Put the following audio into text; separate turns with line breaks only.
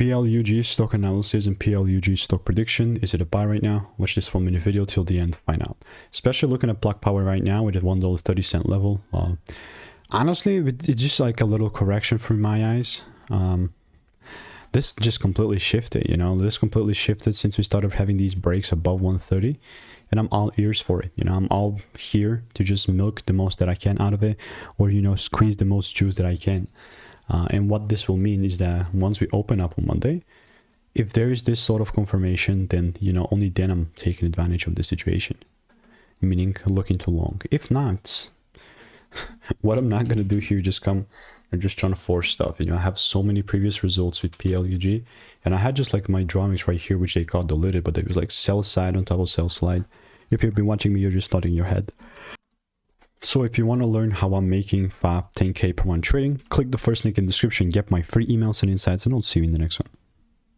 PLUG stock analysis and PLUG stock prediction. Is it a buy right now? Watch this 1 minute video till the end to find out. Especially looking at Black Power right now with a $1.30 level. Honestly, it's just like a little correction for my eyes. This just completely shifted, you know, this completely shifted since we started having these breaks above 130. And I'm all ears for it. You know, I'm all here to just milk the most that I can out of it, or, you know, squeeze the most juice that I can. And what this will mean is that once we open up on Monday, if there is this sort of confirmation, then, you know, only then I'm taking advantage of the situation, meaning looking too long. If not, what I'm not going to do here, just come and just trying to force stuff. You know, I have so many previous results with PLUG, and I had just like my drawings right here, which they got deleted, but it was like sell side on top of sell slide. If you've been watching me, you're just nodding your head. So if you want to learn how I'm making 5-10K per month trading, click the first link in the description, get my free emails and insights, and I'll see you in the next one.